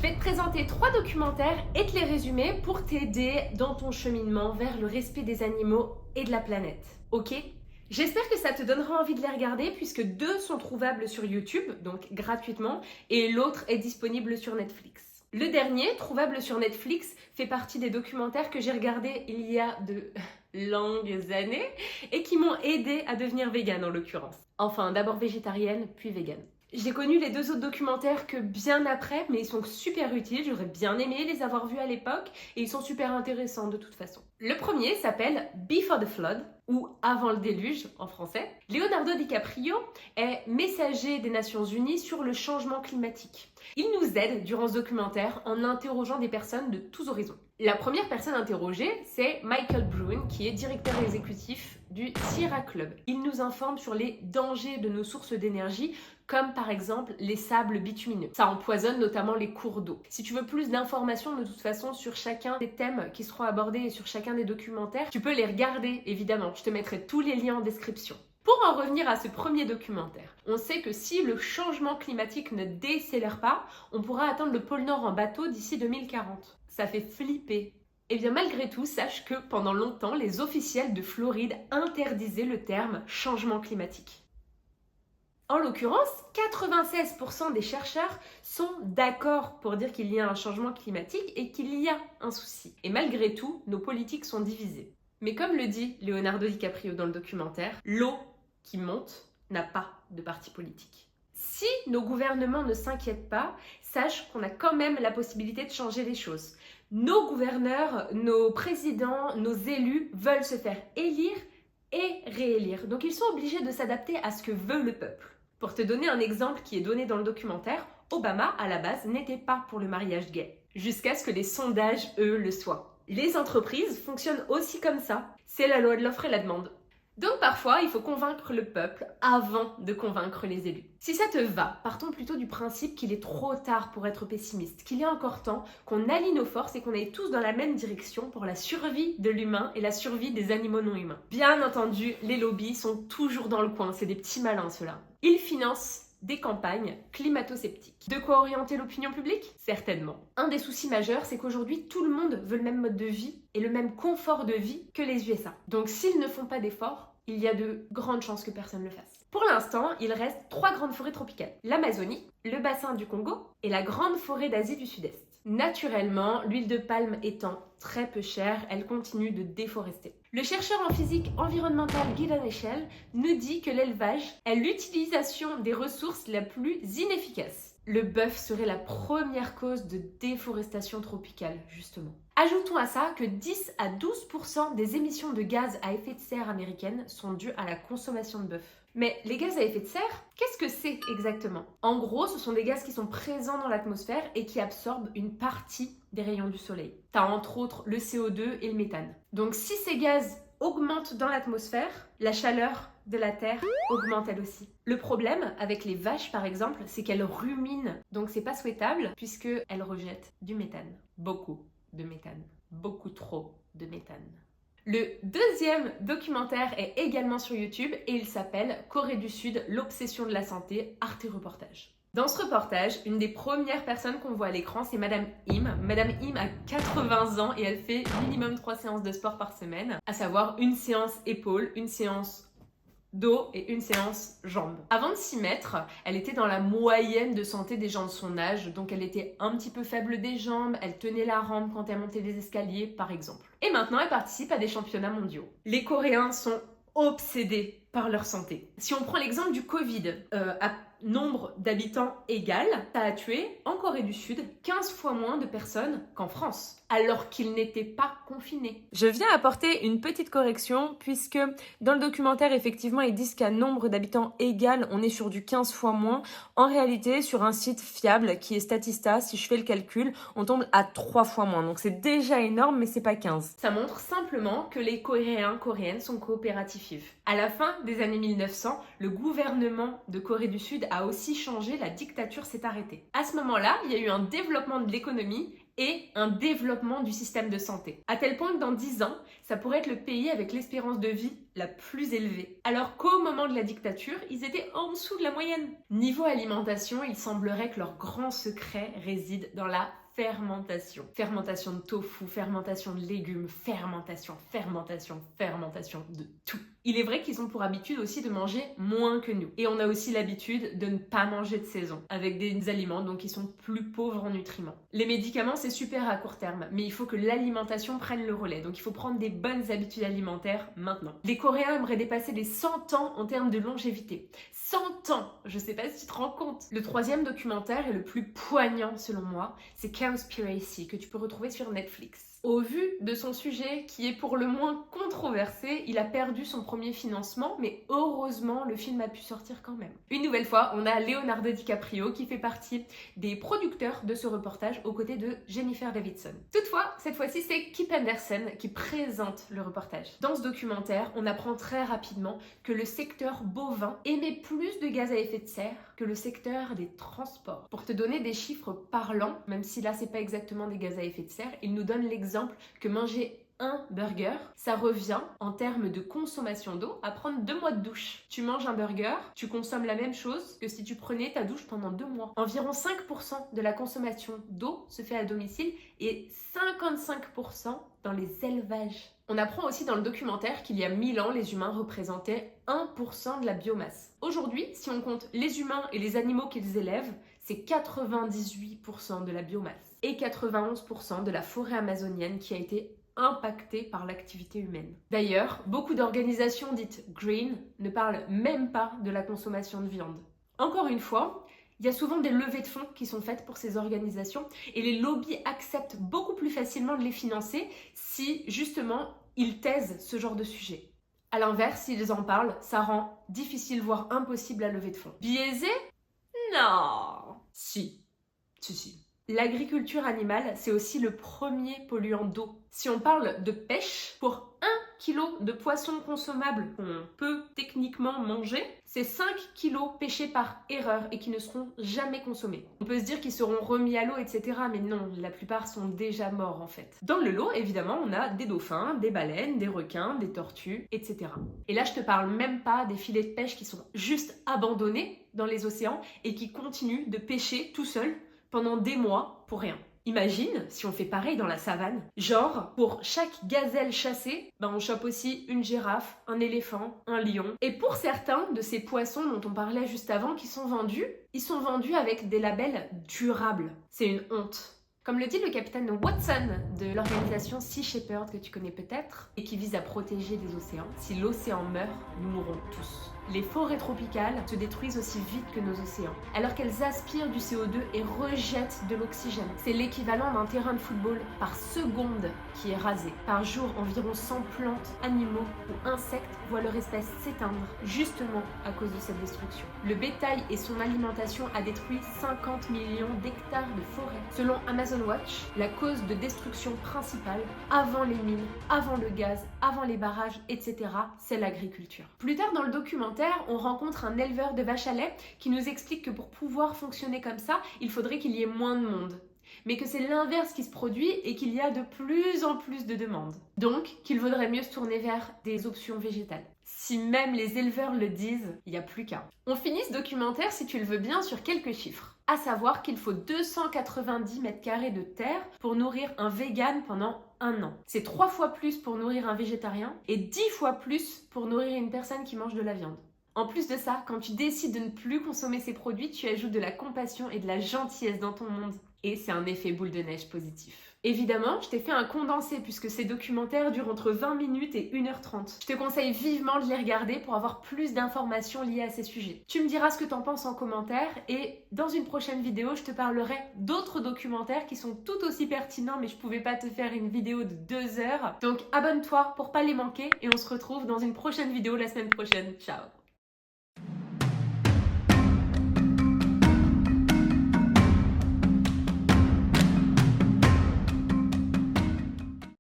vais te présenter 3 documentaires et te les résumer pour t'aider dans ton cheminement vers le respect des animaux et de la planète. Ok? J'espère que ça te donnera envie de les regarder puisque 2 sont trouvables sur YouTube, donc gratuitement, et l'autre est disponible sur Netflix. Le dernier, trouvable sur Netflix, fait partie des documentaires que j'ai regardés il y a de longues années et qui m'ont aidé à devenir végane en l'occurrence. Enfin, d'abord végétarienne, puis végane. J'ai connu les 2 autres documentaires que bien après, mais ils sont super utiles, j'aurais bien aimé les avoir vus à l'époque et ils sont super intéressants de toute façon. Le premier s'appelle Before the Flood, ou Avant le déluge en français. Leonardo DiCaprio est messager des Nations Unies sur le changement climatique. Il nous aide durant ce documentaire en interrogeant des personnes de tous horizons. La première personne interrogée, c'est Michael Brune, qui est directeur exécutif du Sierra Club. Il nous informe sur les dangers de nos sources d'énergie, comme par exemple les sables bitumineux. Ça empoisonne notamment les cours d'eau. Si tu veux plus d'informations de toute façon sur chacun des thèmes qui seront abordés et sur chacun des documentaires, tu peux les regarder évidemment. Je te mettrai tous les liens en description. Pour en revenir à ce premier documentaire, on sait que si le changement climatique ne décélère pas, on pourra atteindre le pôle Nord en bateau d'ici 2040. Ça fait flipper. Et bien malgré tout, sache que pendant longtemps, les officiels de Floride interdisaient le terme changement climatique. En l'occurrence, 96% des chercheurs sont d'accord pour dire qu'il y a un changement climatique et qu'il y a un souci. Et malgré tout, nos politiques sont divisées. Mais comme le dit Leonardo DiCaprio dans le documentaire, l'eau qui monte n'a pas de parti politique. Si nos gouvernements ne s'inquiètent pas, sache qu'on a quand même la possibilité de changer les choses. Nos gouverneurs, nos présidents, nos élus veulent se faire élire et réélire. Donc ils sont obligés de s'adapter à ce que veut le peuple. Pour te donner un exemple qui est donné dans le documentaire, Obama, à la base, n'était pas pour le mariage gay. Jusqu'à ce que les sondages, eux, le soient. Les entreprises fonctionnent aussi comme ça. C'est la loi de l'offre et la demande. Donc parfois, il faut convaincre le peuple avant de convaincre les élus. Si ça te va, partons plutôt du principe qu'il est trop tard pour être pessimiste, qu'il y a encore temps, qu'on allie nos forces et qu'on aille tous dans la même direction pour la survie de l'humain et la survie des animaux non humains. Bien entendu, les lobbies sont toujours dans le coin, c'est des petits malins ceux-là. Ils financent des campagnes climato-sceptiques. De quoi orienter l'opinion publique? Certainement. Un des soucis majeurs, c'est qu'aujourd'hui, tout le monde veut le même mode de vie et le même confort de vie que les USA. Donc s'ils ne font pas d'efforts, il y a de grandes chances que personne ne le fasse. Pour l'instant, il reste 3 grandes forêts tropicales. L'Amazonie, le bassin du Congo et la grande forêt d'Asie du Sud-Est. Naturellement, l'huile de palme étant très peu chère, elle continue de déforester. Le chercheur en physique environnementale Gillian Echel nous dit que l'élevage est l'utilisation des ressources la plus inefficace. Le bœuf serait la première cause de déforestation tropicale, justement. Ajoutons à ça que 10 à 12% des émissions de gaz à effet de serre américaines sont dues à la consommation de bœuf. Mais les gaz à effet de serre, qu'est-ce que c'est exactement? En gros, ce sont des gaz qui sont présents dans l'atmosphère et qui absorbent une partie des rayons du soleil. T'as entre autres le CO2 et le méthane. Donc si ces gaz augmentent dans l'atmosphère, la chaleur de la Terre augmente elle aussi. Le problème avec les vaches par exemple, c'est qu'elles ruminent. Donc c'est pas souhaitable puisqu'elles rejettent du méthane. Beaucoup de méthane. Beaucoup trop de méthane. Le deuxième documentaire est également sur YouTube et il s'appelle Corée du Sud, l'obsession de la santé, Arte Reportage. Dans ce reportage, une des premières personnes qu'on voit à l'écran, c'est Madame Im. Madame Im a 80 ans et elle fait minimum 3 séances de sport par semaine, à savoir une séance épaules, une séance dos et une séance jambes. Avant de s'y mettre, elle était dans la moyenne de santé des gens de son âge, donc elle était un petit peu faible des jambes, elle tenait la rampe quand elle montait les escaliers par exemple. Et maintenant elle participe à des championnats mondiaux. Les Coréens sont obsédés par leur santé. Si on prend l'exemple du Covid, à nombre d'habitants égal, ça a tué en Corée du Sud 15 fois moins de personnes qu'en France, alors qu'ils n'étaient pas confinés. Je viens apporter une petite correction puisque dans le documentaire, effectivement, ils disent qu'à nombre d'habitants égal, on est sur du 15 fois moins. En réalité, sur un site fiable qui est Statista, si je fais le calcul, on tombe à 3 fois moins. Donc c'est déjà énorme, mais c'est pas 15. Ça montre simplement que les Coréens, Coréennes sont coopératifs. À la fin des années 1900, le gouvernement de Corée du Sud a aussi changé, la dictature s'est arrêtée. À ce moment-là, il y a eu un développement de l'économie et un développement du système de santé. À tel point que dans 10 ans, ça pourrait être le pays avec l'espérance de vie la plus élevée. Alors qu'au moment de la dictature, ils étaient en dessous de la moyenne. Niveau alimentation, il semblerait que leur grand secret réside dans la fermentation. Fermentation de tofu, fermentation de légumes, fermentation de tout. Il est vrai qu'ils ont pour habitude aussi de manger moins que nous. Et on a aussi l'habitude de ne pas manger de saison, avec des aliments donc qui sont plus pauvres en nutriments. Les médicaments, c'est super à court terme, mais il faut que l'alimentation prenne le relais. Donc il faut prendre des bonnes habitudes alimentaires maintenant. Les Coréens aimeraient dépasser les 100 ans en termes de longévité. 100 ans! Je sais pas si tu te rends compte. Le troisième documentaire et le plus poignant selon moi, c'est Cowspiracy, que tu peux retrouver sur Netflix. Au vu de son sujet, qui est pour le moins controversé, il a perdu son premier financement, mais heureusement, le film a pu sortir quand même. Une nouvelle fois, on a Leonardo DiCaprio qui fait partie des producteurs de ce reportage aux côtés de Jennifer Davidson. Toutefois, cette fois-ci, c'est Kip Anderson qui présente le reportage. Dans ce documentaire, on apprend très rapidement que le secteur bovin émet plus de gaz à effet de serre que le secteur des transports. Pour te donner des chiffres parlants, même si là, c'est pas exactement des gaz à effet de serre, il nous donne l'exemple que manger un burger, ça revient en termes de consommation d'eau à prendre 2 mois de douche. Tu manges un burger, tu consommes la même chose que si tu prenais ta douche pendant 2 mois. Environ 5% de la consommation d'eau se fait à domicile et 55% dans les élevages. On apprend aussi dans le documentaire qu'il y a 1000 ans, les humains représentaient 1% de la biomasse. Aujourd'hui, si on compte les humains et les animaux qu'ils élèvent, c'est 98% de la biomasse et 91% de la forêt amazonienne qui a été impactée par l'activité humaine. D'ailleurs, beaucoup d'organisations dites green ne parlent même pas de la consommation de viande. Encore une fois, il y a souvent des levées de fonds qui sont faites pour ces organisations et les lobbies acceptent beaucoup plus facilement de les financer si justement ils taisent ce genre de sujet. A l'inverse, s'ils en parlent, ça rend difficile voire impossible la levée de fonds. Biaisé? Non. Si. L'agriculture animale, c'est aussi le premier polluant d'eau. Si on parle de pêche, pour 1 kg de poisson consommable qu'on peut techniquement manger, c'est 5 kg pêchés par erreur et qui ne seront jamais consommés. On peut se dire qu'ils seront remis à l'eau, etc. Mais non, la plupart sont déjà morts en fait. Dans le lot, évidemment, on a des dauphins, des baleines, des requins, des tortues, etc. Et là, je te parle même pas des filets de pêche qui sont juste abandonnés dans les océans et qui continuent de pêcher tout seuls pendant des mois pour rien. Imagine si on fait pareil dans la savane. Genre, pour chaque gazelle chassée, on chope aussi une girafe, un éléphant, un lion. Et pour certains de ces poissons dont on parlait juste avant qui sont vendus, ils sont vendus avec des labels durables. C'est une honte. Comme le dit le capitaine Watson de l'organisation Sea Shepherd que tu connais peut-être et qui vise à protéger des océans, si l'océan meurt, nous mourrons tous. Les forêts tropicales se détruisent aussi vite que nos océans, alors qu'elles aspirent du CO2 et rejettent de l'oxygène. C'est l'équivalent d'un terrain de football par seconde qui est rasé. Par jour, environ 100 plantes, animaux ou insectes voient leur espèce s'éteindre, justement à cause de cette destruction. Le bétail et son alimentation a détruit 50 millions d'hectares de forêt. Selon Amazon Watch, la cause de destruction principale, avant les mines, avant le gaz, avant les barrages, etc., c'est l'agriculture. Plus tard dans le documentaire, on rencontre un éleveur de vaches à lait qui nous explique que pour pouvoir fonctionner comme ça, il faudrait qu'il y ait moins de monde. Mais que c'est l'inverse qui se produit et qu'il y a de plus en plus de demandes. Donc, qu'il vaudrait mieux se tourner vers des options végétales. Si même les éleveurs le disent, il n'y a plus qu'un. On finit ce documentaire, si tu le veux bien, sur quelques chiffres. À savoir qu'il faut 290 mètres carrés de terre pour nourrir un vegan pendant 1 an. C'est 3 fois plus pour nourrir un végétarien et 10 fois plus pour nourrir une personne qui mange de la viande. En plus de ça, quand tu décides de ne plus consommer ces produits, tu ajoutes de la compassion et de la gentillesse dans ton monde. Et c'est un effet boule de neige positif. Évidemment, je t'ai fait un condensé puisque ces documentaires durent entre 20 minutes et 1h30. Je te conseille vivement de les regarder pour avoir plus d'informations liées à ces sujets. Tu me diras ce que t'en penses en commentaire et dans une prochaine vidéo, je te parlerai d'autres documentaires qui sont tout aussi pertinents mais je pouvais pas te faire une vidéo de 2 heures. Donc abonne-toi pour pas les manquer et on se retrouve dans une prochaine vidéo la semaine prochaine. Ciao!